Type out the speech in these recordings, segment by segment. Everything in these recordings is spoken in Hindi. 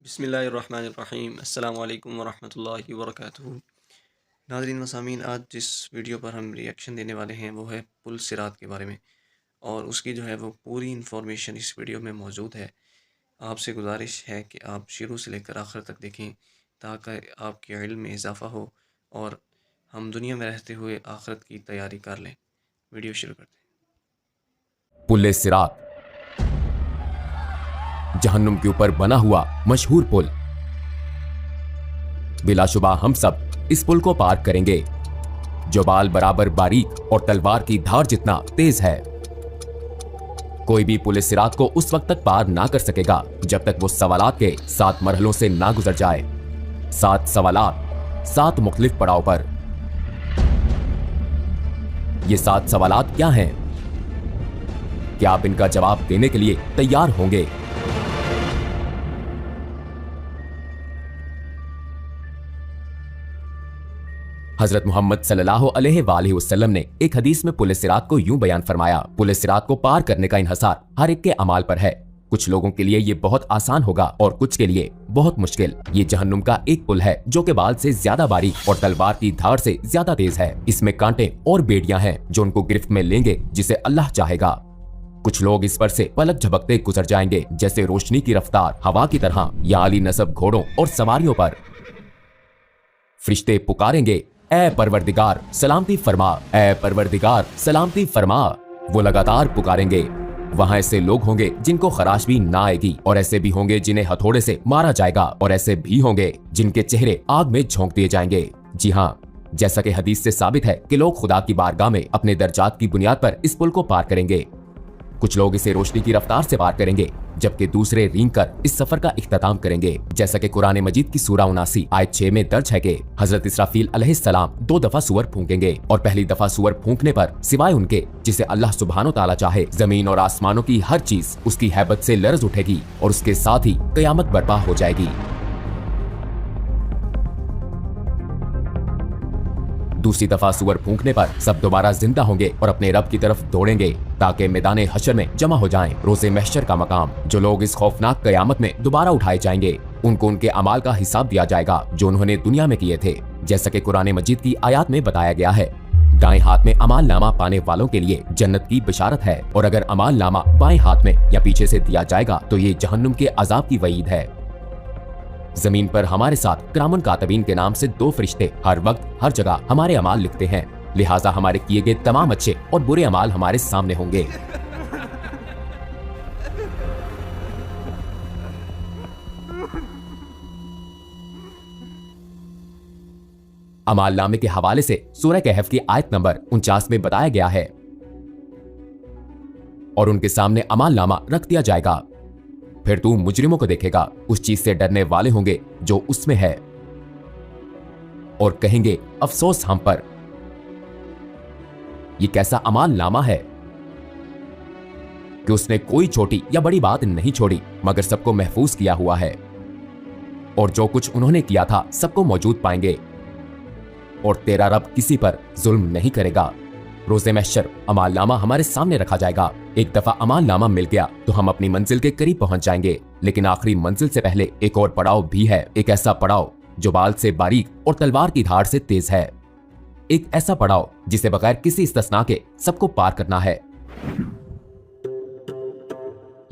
बिस्मिल्लाहिर्रहमानिर्रहीम अस्सलामु अलैकुम वरहमतुल्लाहि वबरकातुहू। नाज़रीन व सामीन, आज जिस वीडियो पर हम रिएक्शन देने वाले हैं वो है पुल सिरात के बारे में, और उसकी जो है वो पूरी इन्फॉर्मेशन इस वीडियो में मौजूद है। आपसे गुजारिश है कि आप शुरू से लेकर आखिर तक देखें ताकि आपके इल्म में इजाफ़ा हो और हम दुनिया में रहते हुए आखिरत की तैयारी कर लें। वीडियो शुरू करते हैं। पुल सिरात, जहन्नुम के ऊपर बना हुआ मशहूर पुल। बिलाशुबा हम सब इस पुल को पार करेंगे जो बाल बराबर बारीक और तलवार की धार जितना तेज है। कोई भी पुल सिरात को उस वक्त तक पार ना कर सकेगा जब तक वो सवालात के 7 मरहलों से ना गुजर जाए। 7 सवालात, 7 मुख्तलिफ पड़ाव पर। ये 7 सवालात क्या हैं? क्या आप इनका जवाब देने के लिए तैयार होंगे? हजरत मोहम्मद सल्लल्लाहु अलैहि वसल्लम ने एक हदीस में पुल सिरात को यूं बयान फरमाया, पुल सिरात को पार करने का इन्हसार हर एक के अमाल पर है। कुछ लोगों के लिए ये बहुत आसान होगा और कुछ के लिए बहुत मुश्किल। ये जहन्नुम का एक पुल है जो के बाल से ज्यादा बारीक और तलवार की धार से ज्यादा तेज है। इसमें कांटे और बेड़ियां हैं जो उनको गिरफ्त में लेंगे जिसे अल्लाह चाहेगा। कुछ लोग इस पर से पलक झपकते गुजर जाएंगे जैसे रोशनी की रफ्तार हवा की तरह, या आली नसब घोड़ों और सवारियों पर। फरिश्ते पुकारेंगे, ऐ परवरदिगार सलामती फरमा, ऐ परवरदिगार सलामती फरमा। वो लगातार पुकारेंगे। वहां ऐसे लोग होंगे जिनको खराश भी ना आएगी, और ऐसे भी होंगे जिन्हें हथौड़े से मारा जाएगा, और ऐसे भी होंगे जिनके चेहरे आग में झोंक दिए जाएंगे। जी हाँ, जैसा कि हदीस से साबित है कि लोग खुदा की बारगाह में अपने दर्जात की बुनियाद पर इस पुल को पार करेंगे। कुछ लोग इसे रोशनी की रफ्तार से पार करेंगे जबकि दूसरे रेंग कर इस सफर का इख्तिताम करेंगे। जैसा कि कुरान मजीद की सूरा 79 आयत 6 में दर्ज है कि हजरत इसराफील अलैहिस्सलाम 2 दफा सूअर फूंकेंगे, और पहली दफा सूअर फूंकने पर सिवाय उनके जिसे अल्लाह सुब्हानो ताला चाहे, जमीन और आसमानों की हर चीज उसकी हैबत से लर्ज उठेगी और उसके साथ ही कयामत बर्पा हो जाएगी। दूसरी दफा सूअर फूंकने पर सब दोबारा जिंदा होंगे और अपने रब की तरफ दौड़ेंगे ताकि मैदाने हशर में जमा हो जाएं, रोज़े महशर का मकाम। जो लोग इस खौफनाक कयामत में दोबारा उठाए जाएंगे उनको उनके अमाल का हिसाब दिया जाएगा जो उन्होंने दुनिया में किए थे। जैसा कि कुरान मजीद की आयत में बताया गया है, दाएं हाथ में अमाल नामा पाने वालों के लिए जन्नत की बिशारत है, और अगर अमाल नामा बाएं हाथ में या पीछे से दिया जाएगा तो ये जहन्नुम के अजाब की वईद है। जमीन पर हमारे साथ किरामुन कातिबीन के नाम से 2 फरिश्ते हर वक्त हर जगह हमारे अमाल लिखते हैं, लिहाजा हमारे किए गए तमाम अच्छे और बुरे अमाल हमारे सामने होंगे। अमाल नामे के हवाले से सूरह कहफ की आयत नंबर 49 में बताया गया है, और उनके सामने अमाल नामा रख दिया जाएगा। फिर तू मुजरिमों को देखेगा, उस चीज से डरने वाले होंगे जो उसमें है, और कहेंगे अफसोस हम पर। ये कैसा अमाल नामा है कि उसने कोई छोटी या बड़ी बात नहीं छोड़ी मगर सबको महफूज किया हुआ है, और जो कुछ उन्होंने किया था सबको मौजूद पाएंगे, और तेरा रब किसी पर जुल्म नहीं करेगा। रोज़े महशर अमाल नामा हमारे सामने रखा जाएगा। एक दफा अमाल नामा मिल गया तो हम अपनी मंजिल के करीब पहुंच जाएंगे, लेकिन आखिरी मंजिल से पहले एक और पड़ाव भी है। एक ऐसा पड़ाव जो बाल से बारीक और तलवार की धार से तेज है। एक ऐसा पड़ाव जिसे बगैर किसी इस्तिस्ना के सबको पार करना है।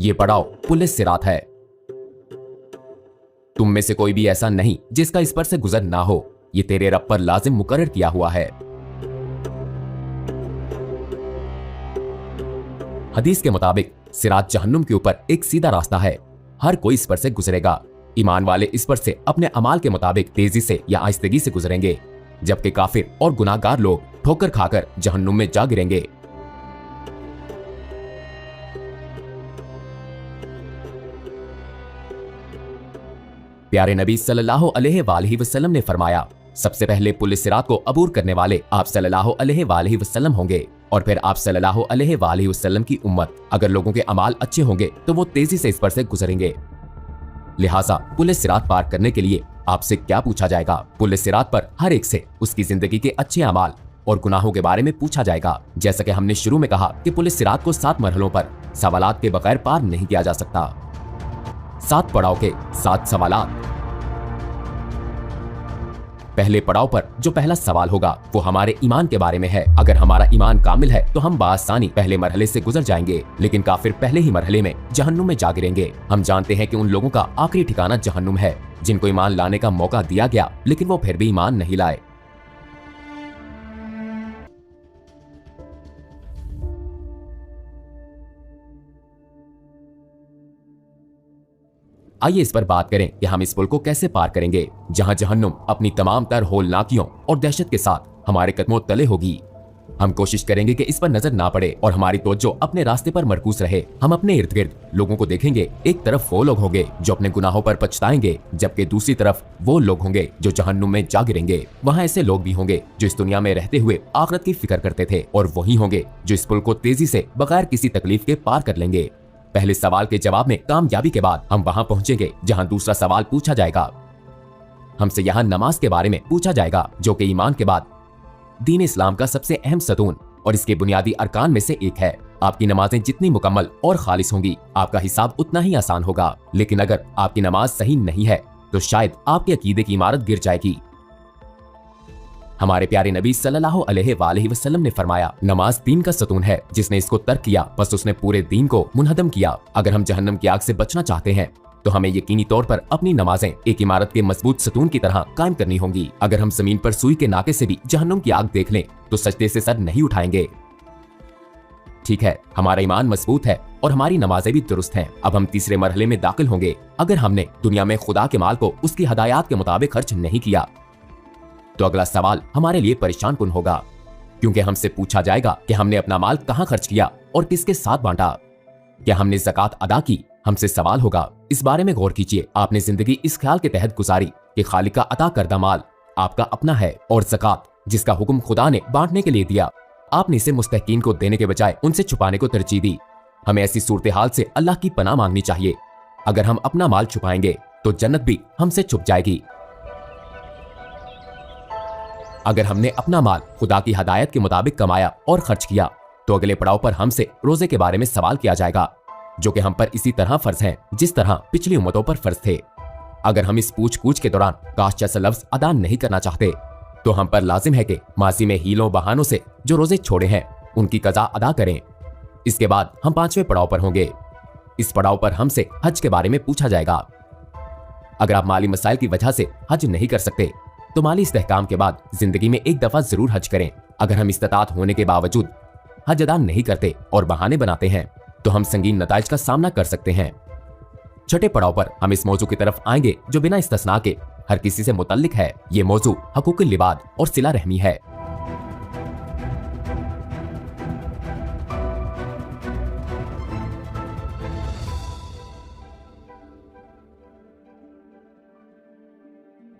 ये पड़ाव पुल सिरात है। तुम में से कोई भी ऐसा नहीं जिसका इस पर से गुजर ना हो। ये तेरे रब पर लाजिम मुकर्रर किया हुआ है। हदीस के मुताबिक सिरात जहन्नुम के ऊपर एक सीधा रास्ता है, हर कोई इस पर से गुजरेगा। ईमान वाले इस पर से अपने अमाल के मुताबिक तेजी से या आहिस्तगी से गुजरेंगे, जबकि काफिर और गुनाहगार लोग ठोकर खाकर जहन्नुम में जा गिरेंगे। प्यारे नबी सल्लल्लाहु अलैहि वसल्लम ने फरमाया, सबसे पहले पुल सिरात को अबूर करने वाले आप सल्लल्लाहु अलैहि वसल्लम होंगे, और फिर आप सल्लल्लाहु अलैहि वसल्लम की उम्मत। अगर लोगों के अमाल अच्छे होंगे तो वो तेजी से इस पर से गुजरेंगे। लिहाजा पुल सिरात पार करने के लिए आपसे क्या पूछा जाएगा? पुल सिरात पर हर एक से उसकी जिंदगी के अच्छे अमाल और गुनाहों के बारे में पूछा जाएगा। जैसा कि हमने शुरू में कहा कि पुल सिरात को 7 मरहलों पर सवालात के बगैर पार नहीं किया जा सकता। 7 पड़ाव के 7 सवालात। पहले पड़ाव पर जो पहला सवाल होगा वो हमारे ईमान के बारे में है। अगर हमारा ईमान कामिल है तो हम बासानी पहले मरहले से गुजर जाएंगे, लेकिन काफिर पहले ही मरहले में जहन्नुम में जा गिरेंगे। हम जानते हैं कि उन लोगों का आखिरी ठिकाना जहन्नुम है जिनको ईमान लाने का मौका दिया गया, लेकिन वो फिर भी ईमान नहीं लाए। आइए इस पर बात करें कि हम इस पुल को कैसे पार करेंगे जहां जहन्नुम अपनी तमाम तर होलनाकियों और दहशत के साथ हमारे कदमों तले होगी। हम कोशिश करेंगे कि इस पर नजर ना पड़े और हमारी तवज्जो अपने रास्ते पर मरकूज रहे। हम अपने इर्द गिर्द लोगों को देखेंगे। एक तरफ वो लोग होंगे जो अपने गुनाहों पर पछताएंगे, जबकि दूसरी तरफ वो लोग होंगे जो जहन्नुम में जा गिरेंगे। वहाँ ऐसे लोग भी होंगे जो इस दुनिया में रहते हुए आखिरत की फिक्र करते थे, और वही होंगे जो इस पुल को तेजी से बगैर किसी तकलीफ के पार कर लेंगे। पहले सवाल के जवाब में कामयाबी के बाद हम वहां पहुंचेंगे जहां दूसरा सवाल पूछा जाएगा। हमसे यहां नमाज के बारे में पूछा जाएगा, जो कि ईमान के बाद दीन इस्लाम का सबसे अहम सतून और इसके बुनियादी अरकान में से एक है। आपकी नमाजें जितनी मुकम्मल और खालिस होंगी, आपका हिसाब उतना ही आसान होगा। लेकिन अगर आपकी नमाज सही नहीं है तो शायद आपके अकीदे की इमारत गिर जाएगी। हमारे प्यारे नबी सल्लल्लाहु अलैहि वसल्लम ने फरमाया, नमाज दीन का सतून है। जिसने इसको तर्क किया बस उसने पूरे दीन को मुनहदम किया। अगर हम जहन्नम की आग से बचना चाहते हैं तो हमें यकीनी तौर पर अपनी नमाजें एक इमारत के मजबूत सतून की तरह कायम करनी होंगी। अगर हम जमीन पर सुई के नाके से भी जहन्नुम की आग देख लें तो सजदे से सर नहीं उठाएंगे। ठीक है, हमारा ईमान मजबूत है और हमारी नमाजें भी दुरुस्त हैं। अब हम तीसरे मरहले में दाखिल होंगे। अगर हमने दुनिया में खुदा के माल को उसकी हदायत के मुताबिक खर्च नहीं किया तो अगला सवाल हमारे लिए परेशान कुन होगा, क्योंकि हमसे पूछा जाएगा कि हमने अपना माल कहां खर्च किया और किसके साथ बांटा। क्या हमने ज़कात अदा की? हमसे सवाल होगा। इस बारे में गौर कीजिए, आपने जिंदगी इस ख्याल के तहत गुजारी कि खालिक का अता करदा माल आपका अपना है और ज़कात जिसका हुक्म खुदा ने बांटने के लिए दिया, आपने इसे मुस्तहकीन को देने के बजाय उनसे छुपाने को तरजीह दी। हमें ऐसी सूरत हाल से अल्लाह की पनाह मांगनी चाहिए। अगर हम अपना माल छुपाएंगे तो जन्नत भी हमसे छुप जाएगी। अगर हमने अपना माल खुदा की हदायत के मुताबिक कमाया और खर्च किया तो अगले पड़ाव पर हमसे रोजे के बारे में सवाल किया जाएगा, जो कि हम पर इसी तरह फर्ज है जिस तरह पिछली उम्मतों पर फर्ज थे। अगर हम इस पूछ कूछ के दौरान काश जैसा लफ्ज अदा नहीं करना चाहते तो हम पर लाजिम है कि माजी में हीलों बहानों से जो रोजे छोड़े हैं उनकी कज़ा अदा करें। इसके बाद हम 5वें पड़ाव पर होंगे। इस पड़ाव पर हमसे हज के बारे में पूछा जाएगा। अगर आप माली मसाइल की वजह से हज नहीं कर सकते तो माली इस्तेहकाम के बाद जिंदगी में एक दफा जरूर हज करें। अगर हम इस्तात होने के बावजूद हज अदा नहीं करते और बहाने बनाते हैं तो हम संगीन नताइज का सामना कर सकते हैं। छठे पड़ाव पर हम इस मौजू की तरफ आएंगे जो बिना इस्तिस्ना के हर किसी से मुतल्लिक है। ये मौजू हकूक लिबाद और सिला रहमी है।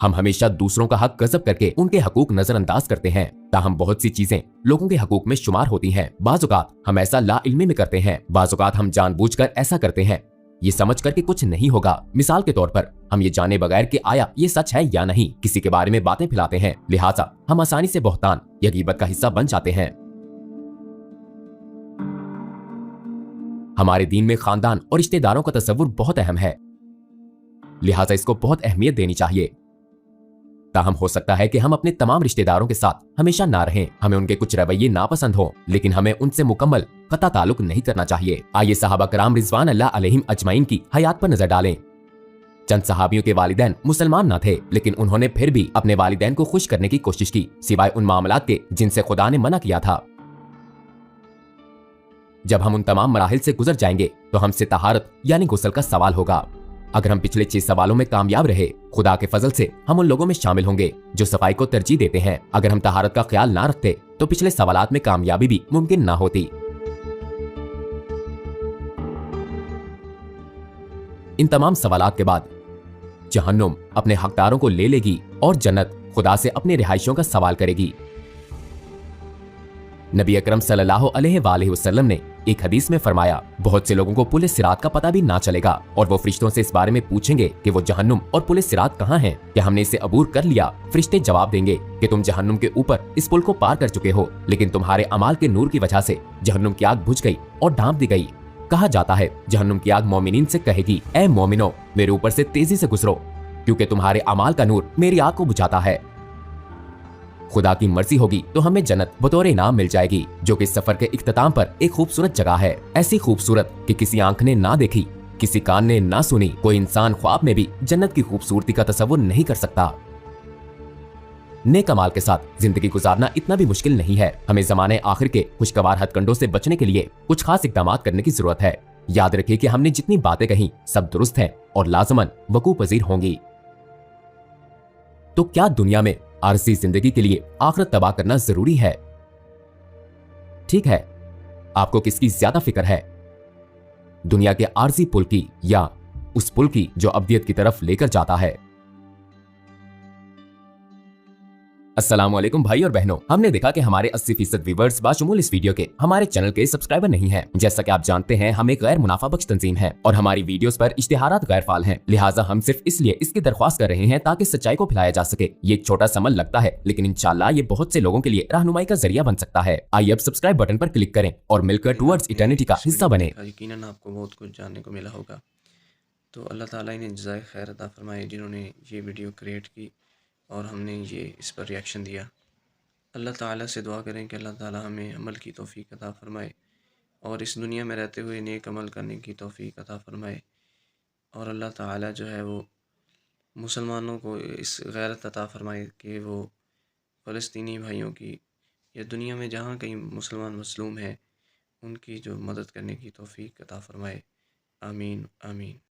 हम हमेशा दूसरों का हक गजब करके उनके हकूक नजरअंदाज करते हैं, ताहम बहुत सी चीजें लोगों के हकूक में शुमार होती हैं। बाज़-औक़ात हम ऐसा ला इल्मी में करते हैं, बाज़-औक़ात हम जानबूझकर ऐसा करते हैं ये समझ कर के कुछ नहीं होगा। मिसाल के तौर पर हम ये जाने बगैर कि आया ये सच है या नहीं किसी के बारे में बातें फैलाते हैं, लिहाजा हम आसानी से बहतान या गीबत का हिस्सा बन जाते हैं। हमारे दीन में खानदान और रिश्तेदारों का तस्वुर बहुत अहम है, लिहाजा इसको बहुत अहमियत देनी चाहिए। ताहम हो सकता है कि हम अपने तमाम रिश्तेदारों के साथ हमेशा ना रहें, हमें उनके कुछ रवैये नापसंद हो, लेकिन हमें उनसे मुकम्मल कता ताल्लुक नहीं करना चाहिए। आइए सहाबा कराम रिजवान अल्लाह अलैहिम अजमाइन की हयात पर नजर डालें। चंद सहाबियों के वालिदैन मुसलमान ना थे, लेकिन उन्होंने फिर भी अपने वालिदैन को खुश करने की कोशिश की, सिवाय उन मामलात के जिनसे खुदा ने मना किया था। जब हम उन तमाम मराहिल से गुजर जाएंगे तो हमसे तहारत यानी गुस्ल का सवाल होगा। अगर हम पिछले 6 सवालों में कामयाब रहे, खुदा के फजल से हम उन लोगों में शामिल होंगे जो सफाई को तरजीह देते हैं। अगर हम तहारत का ख्याल ना रखते तो पिछले सवालात में कामयाबी भी मुमकिन ना होती। इन तमाम सवालात के बाद जहन्नुम अपने हकदारों को ले लेगी और जन्नत खुदा से अपने रिहाइशों का सवाल करेगी। नबी अकरम सल्लल्लाहु अलैहि वसल्लम ने एक हदीस में फरमाया, बहुत से लोगों को पुलिस सिरात का पता भी ना चलेगा और वो फरिश्तों से इस बारे में पूछेंगे कि वो जहन्नुम और पुलिस सिरात कहाँ हैं, क्या हमने इसे अबूर कर लिया। फरिश्ते जवाब देंगे कि तुम जहन्नुम के ऊपर इस पुल को पार कर चुके हो, लेकिन तुम्हारे अमाल के नूर की वजह से जहन्नुम की आग बुझ गई और ढांप दी गई। कहा जाता है जहन्नुम की आग मोमिनीन से कहेगी, ए मोमिनो, मेरे ऊपर से तेजी से गुजरो, क्योंकि तुम्हारे अमाल का नूर मेरी आग को बुझाता है। खुदा की मर्जी होगी तो हमें जन्नत बतौर इनाम मिल जाएगी, जो कि सफर के इख्तिताम पर एक खूबसूरत जगह है। ऐसी खूबसूरत कि किसी आंख ने ना देखी, किसी कान ने ना सुनी, कोई इंसान ख्वाब में भी जन्नत की खूबसूरती का तसव्वुर नहीं कर सकता। नेक अमाल के साथ जिंदगी गुजारना इतना भी मुश्किल नहीं है। हमें ज़माने आखिर के खुशगवार हथकंडों से बचने के लिए कुछ खास इकदाम करने की जरूरत है। याद रखिए कि हमने जितनी बातें कही सब दुरुस्त हैं और लाजमन वकू पजीर होंगी। तो क्या दुनिया में आरजी जिंदगी के लिए आखिरत तबाह करना जरूरी है? ठीक है, आपको किसकी ज्यादा फिक्र है, दुनिया के आरजी पुल की या उस पुल की जो अब्दियत की तरफ लेकर जाता है? अस्सलामुअलैकुम भाई और बहनों, हमने देखा कि हमारे 80% व्यूअर्स बाशमूल इस वीडियो के हमारे चैनल के सब्सक्राइबर नहीं हैं। जैसा कि आप जानते हैं, हम एक गैर मुनाफा बख्श तंजीम है और हमारी वीडियोस पर इश्तिहारात गैर फाल हैं। लिहाजा हम सिर्फ इसलिए इसकी दरख्वास्त कर रहे हैं ताकि सच्चाई को फैलाया जा सके। ये एक छोटा सा अमल लगता है, लेकिन इंशाल्लाह ये बहुत से लोगों के लिए रहनुमाई का जरिया बन सकता है। आइए अब सब्सक्राइब बटन पर क्लिक करें और मिलकर टुवर्ड्स इटर्निटी का हिस्सा बने। यकीनन आपको बहुत कुछ जानने को मिला होगा। तो अल्लाह ताला इन्हें जज़ाए खैर अता फरमाए जिन्होंने ये वीडियो क्रिएट की और हमने ये इस पर रिएक्शन दिया। अल्लाह ताला से दुआ करें कि अल्लाह ताला हमें अमल की तौफ़ीक अता फ़रमाए और इस दुनिया में रहते हुए नेक अमल करने की तौफ़ीक अता फ़रमाए। और अल्लाह ताला जो है वो मुसलमानों को इस गैरत अता फ़रमाए कि वो फ़लस्तीनी भाइयों की या दुनिया में जहाँ कहीं मुसलमान मज़लूम हैं उनकी जो मदद करने की तौफ़ीक अता फ़रमाए। आमीन आमीन।